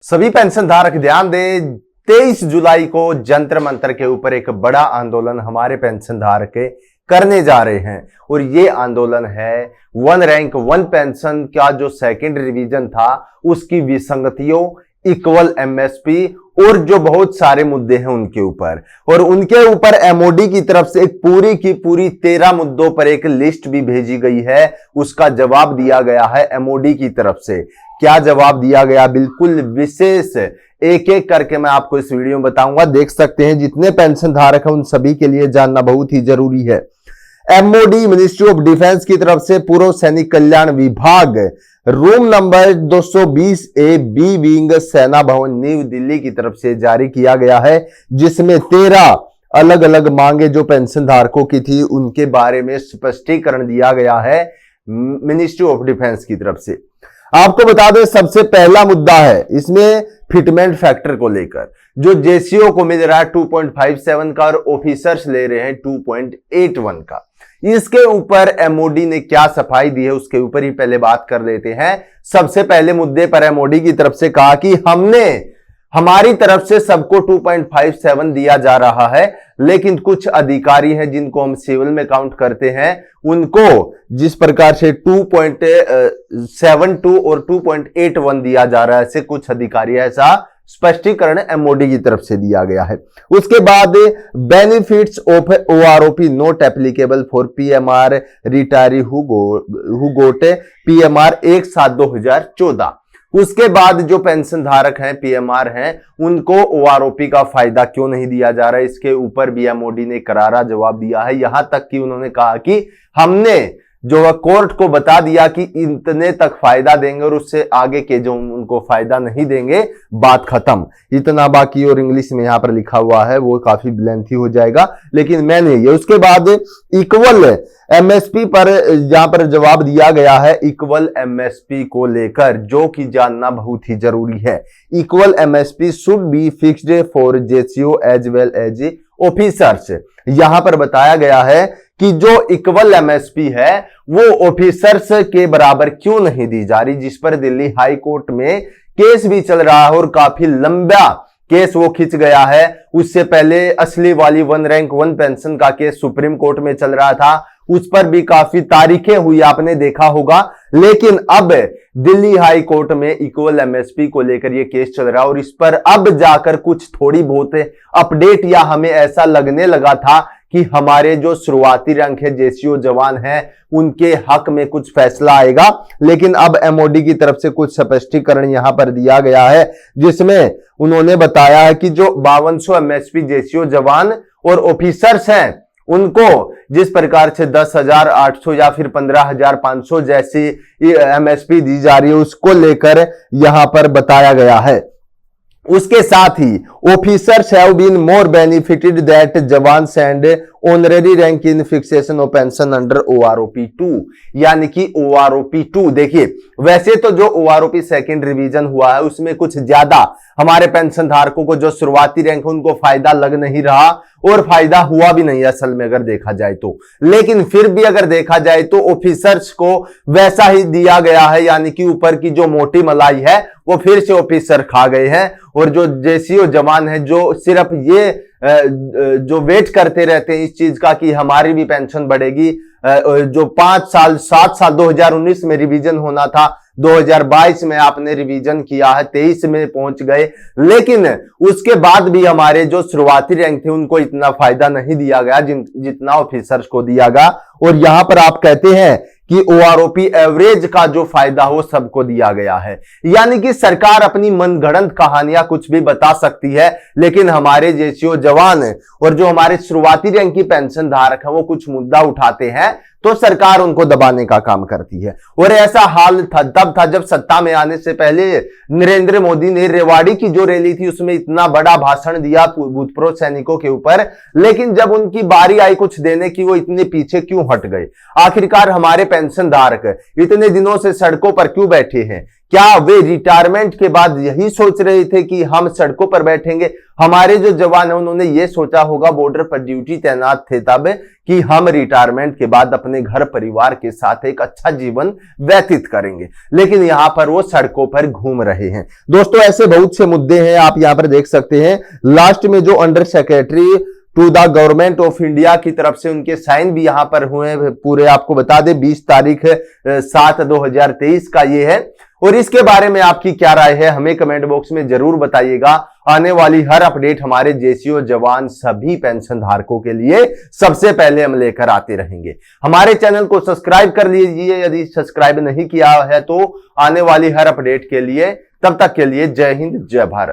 सभी पेंशन धारक ध्यान दें, 23 जुलाई को जंतर मंतर के ऊपर एक बड़ा आंदोलन हमारे पेंशन धारक करने जा रहे हैं और ये आंदोलन है वन रैंक वन पेंशन का जो सेकंड रिवीजन था उसकी विसंगतियों, इक्वल एमएसपी और जो बहुत सारे मुद्दे हैं उनके ऊपर। और उनके ऊपर एमओडी की तरफ से एक पूरी की पूरी 13 मुद्दों पर एक लिस्ट भी भेजी गई है, उसका जवाब दिया गया है एमओडी की तरफ से। क्या जवाब दिया गया, बिल्कुल विशेष एक एक करके मैं आपको इस वीडियो में बताऊंगा। देख सकते हैं, जितने पेंशन धारक हैं उन सभी के लिए जानना बहुत ही जरूरी है। एमओडी मिनिस्ट्री ऑफ डिफेंस की तरफ से पूर्व सैनिक कल्याण विभाग room number 220 A B wing Sena Bhavan new Delhi की तरफ से जारी किया गया है, जिसमें 13 अलग अलग मांगे जो पेंशन धारकों की थी उनके बारे में स्पष्टीकरण दिया गया है मिनिस्ट्री ऑफ डिफेंस की तरफ से। आपको बता दें, सबसे पहला मुद्दा है इसमें फिटमेंट फैक्टर को लेकर, जो जेसीओ को मिल रहा है 2.57 का और ऑफिसर्स ले रहे हैं 2.81 का। इसके ऊपर एमओडी ने क्या सफाई दी है उसके ऊपर ही पहले बात कर लेते हैं। सबसे पहले मुद्दे पर एमओडी की तरफ से कहा कि हमारी तरफ से सबको 2.57 दिया जा रहा है, लेकिन कुछ अधिकारी हैं जिनको हम सिविल में काउंट करते हैं, उनको जिस प्रकार से 2.72 और 2.81 दिया जा रहा है, ऐसे कुछ अधिकारी, ऐसा स्पष्टीकरण एमओडी की तरफ से दिया गया है। उसके बाद benefits of OROP not applicable for PMR retiree who got PMR 1/7/2014। उसके बाद जो पेंशन धारक हैं, पीएमआर हैं, उनको ओआरओपी का फायदा क्यों नहीं दिया जा रहा है, इसके ऊपर भी एमओडी ने करारा जवाब दिया है। यहां तक कि उन्होंने कहा कि हमने जो कोर्ट को बता दिया कि इतने तक फायदा देंगे और उससे आगे के जो उनको फायदा नहीं देंगे, बात खत्म। इतना बाकी और इंग्लिश में यहां पर लिखा हुआ है वो काफी लेंथी हो जाएगा, लेकिन मैंने ये उसके बाद इक्वल एमएसपी पर यहां पर जवाब दिया गया है। इक्वल एमएसपी को लेकर जो कि जानना बहुत ही जरूरी है। Equal MSP should be fixed for JCO as well as officers. यहां पर बताया गया है कि जो इक्वल एमएसपी है वो ऑफिसर्स के बराबर क्यों नहीं दी जा रही, जिस पर दिल्ली हाई कोर्ट में केस भी चल रहा है और काफी लंबा केस वो खिंच गया है। उससे पहले असली वाली वन रैंक वन पेंशन का केस सुप्रीम कोर्ट में चल रहा था, उस पर भी काफी तारीखें हुई, आपने देखा होगा। लेकिन अब दिल्ली हाई कोर्ट में इक्वल एमएसपी को लेकर यह केस चल रहा है और इस पर अब जाकर कुछ थोड़ी बहुत अपडेट, या हमें ऐसा लगने लगा था कि हमारे जो शुरुआती रैंक है जेसीओ जवान हैं उनके हक में कुछ फैसला आएगा। लेकिन अब एमओडी की तरफ से कुछ स्पष्टीकरण यहां पर दिया गया है, जिसमें उन्होंने बताया है कि जो 5200 एमएसपी जेसीओ जवान और ऑफिसर्स हैं उनको जिस प्रकार से 10,800 या फिर 15,500 जैसी एमएसपी दी जा रही है उसको लेकर यहां पर बताया गया है। उसके साथ ही officers have been more benefited that jawans and honorary rank in fixation of pension under OROP 2, यानी कि ओआरओपी 2। देखिए, वैसे तो जो ओआरओपी सेकंड रिवीजन हुआ है उसमें कुछ ज्यादा हमारे पेंशन धारकों को जो शुरुआती रैंक है उनको फायदा लग नहीं रहा और फायदा हुआ भी नहीं असल में अगर देखा जाए तो। लेकिन फिर भी अगर देखा जाए तो ऑफिसर्स को वैसा ही दिया गया है, यानी कि ऊपर की जो मोटी मलाई है वो फिर से ऑफिसर खा गए हैं। और जो जेसीओ जवान है जो सिर्फ ये जो वेट करते रहते हैं इस चीज का कि हमारी भी पेंशन बढ़ेगी, जो 5 साल 7 साल 2019 में रिवीजन होना था, 2022 में आपने रिवीजन किया है, 23 में पहुंच गए, लेकिन उसके बाद भी हमारे जो शुरुआती रैंक थे उनको इतना फायदा नहीं दिया गया जितना ऑफिसर्स को दिया गया। और यहां पर आप कहते हैं कि ओआरओपी एवरेज का जो फायदा हो सबको दिया गया है, यानी कि सरकार अपनी मनगढ़ंत कहानियां कुछ भी बता सकती है, लेकिन हमारे जेसीओ जवान और जो हमारे शुरुआती रैंक की पेंशन धारक है वो कुछ मुद्दा उठाते हैं तो सरकार उनको दबाने का काम करती है। और ऐसा हाल तब था जब सत्ता में आने से पहले नरेंद्र मोदी ने रेवाड़ी की जो रैली थी उसमें इतना बड़ा भाषण दिया भूतपूर्व सैनिकों के ऊपर, लेकिन जब उनकी बारी आई कुछ देने की वो इतने पीछे क्यों हट गए। आखिरकार हमारे पेंशन धारक इतने दिनों से सड़कों पर क्यों बैठे हैं, क्या वे रिटायरमेंट के बाद यही सोच रहे थे कि हम सड़कों पर बैठेंगे? हमारे जो जवान हैं उन्होंने ये सोचा होगा बॉर्डर पर ड्यूटी तैनात थे तब कि हम रिटायरमेंट के बाद अपने घर परिवार के साथ एक अच्छा जीवन व्यतीत करेंगे, लेकिन यहां पर वो सड़कों पर घूम रहे हैं। दोस्तों ऐसे बहुत से मुद्दे हैं, आप यहां पर देख सकते हैं। लास्ट में जो under secretary to the government of India की तरफ से उनके साइन भी यहां पर हुए पूरे, आपको बता दें 20 तारीख 7/2023 का ये है। और इसके बारे में आपकी क्या राय है हमें कमेंट बॉक्स में जरूर बताइएगा। आने वाली हर अपडेट हमारे जेसीओ जवान सभी पेंशन धारकों के लिए सबसे पहले हम लेकर आते रहेंगे। हमारे चैनल को सब्सक्राइब कर लीजिए यदि सब्सक्राइब नहीं किया है तो, आने वाली हर अपडेट के लिए। तब तक के लिए जय हिंद जय भारत।